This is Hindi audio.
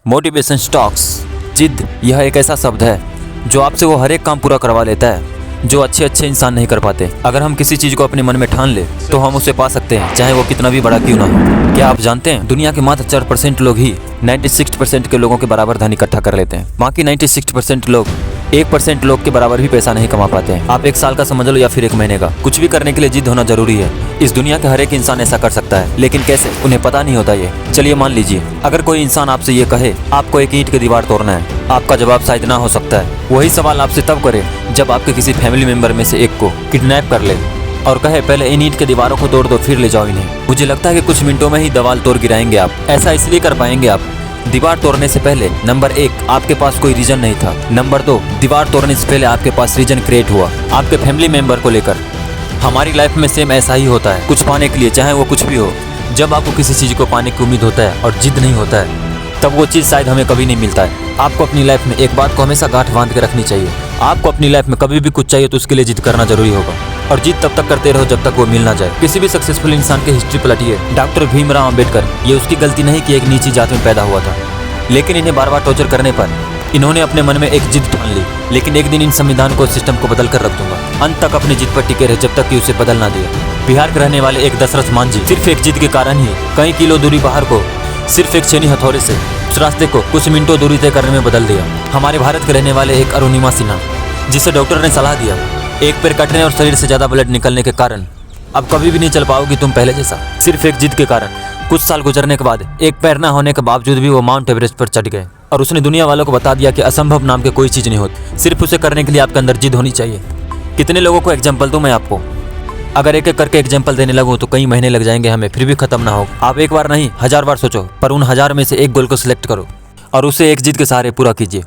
Motivation stocks. जिद यह एक ऐसा शब्द है जो आपसे वो हर एक काम पूरा करवा लेता है जो अच्छे अच्छे इंसान नहीं कर पाते। अगर हम किसी चीज़ को अपने मन में ठान ले तो हम उसे पा सकते हैं, चाहे वो कितना भी बड़ा क्यों ना हो। क्या आप जानते हैं दुनिया के मात्र 4% लोग ही 96% के लोगों के बराबर धन इकट्ठा कर लेते हैं। बाकी 96% लोग 1% लोग के बराबर भी पैसा नहीं कमा पाते हैं। आप 1 साल का समझ लो या फिर 1 महीने का, कुछ भी करने के लिए जिद होना जरूरी है। इस दुनिया के हर एक इंसान ऐसा कर सकता है, लेकिन कैसे उन्हें पता नहीं होता ये। चलिए मान लीजिए अगर कोई इंसान आपसे ये कहे आपको एक ईंट की दीवार तोड़ना है, आपका जवाब शायद ना हो सकता है। वही सवाल आपसे तब करे जब आपके किसी फैमिली मेंबर में से एक को किडनैप कर ले और कहे पहले इन ईंट के दीवारों को तोड़ दो फिर ले जाओ इन्हें। मुझे लगता है कि कुछ मिनटों में ही दीवार तोड़ गिराएंगे आप। ऐसा इसलिए कर पाएंगे आप, दीवार तोड़ने से पहले नंबर 1 आपके पास कोई रीजन नहीं था, नंबर 2 दीवार तोड़ने से पहले आपके पास रीजन क्रिएट हुआ आपके फैमिली मेंबर को लेकर। हमारी लाइफ में सेम ऐसा ही होता है, कुछ पाने के लिए चाहे वो कुछ भी हो। जब आपको किसी चीज़ को पाने की उम्मीद होता है और जिद नहीं होता है तब वो चीज़ शायद हमें कभी नहीं मिलता है। आपको अपनी लाइफ में एक बात को हमेशा गांठ बांध के रखनी चाहिए, आपको अपनी लाइफ में कभी भी कुछ चाहिए तो उसके लिए जिद करना जरूरी होगा और जिद तब तक करते रहो जब तक वो मिल ना जाए। किसी भी सक्सेसफुल इंसान की हिस्ट्री पलटिए, डॉक्टर भीमराव अंबेडकर, ये उसकी गलती नहीं कि एक नीची जात में पैदा हुआ था, लेकिन इन्हें बार बार टॉर्चर करने पर इन्होंने अपने मन में एक जिद ठान ली, लेकिन एक दिन इन संविधान को सिस्टम को बदल कर रख दूंगा। अंत तक अपनी जिद पर टिके रहे जब तक कि उसे बदल ना दिया। बिहार के रहने वाले एक दशरथ मांझी सिर्फ एक जिद के कारण ही कई किलो दूरी बाहर को सिर्फ एक छेनी हथौड़े से उस रास्ते को कुछ मिनटों दूरी तय करने में बदल दिया। हमारे भारत के रहने वाले एक अरुणिमा सिन्हा, जिसे डॉक्टर ने सलाह दिया एक पैर कटने और शरीर से ज्यादा ब्लड निकलने के कारण अब कभी भी नहीं चल पाओगी तुम पहले जैसा। सिर्फ एक जिद के कारण कुछ साल गुजरने के बाद एक पैर ना होने के बावजूद भी वो माउंट एवरेस्ट पर चढ़ गए और उसने दुनिया वालों को बता दिया कि असंभव नाम के कोई चीज़ नहीं होती, सिर्फ उसे करने के लिए आपके अंदर जिद होनी चाहिए। कितने लोगों को एग्जाम्पल दूं मैं आपको, अगर एक एक करके एग्जाम्पल देने लगूं तो कई महीने लग जाएंगे हमें, फिर भी खत्म ना हो। आप एक बार नहीं 1000 बार सोचो, पर उन 1000 में से एक गोल को सिलेक्ट करो और उसे एक जिद के सहारे पूरा कीजिए।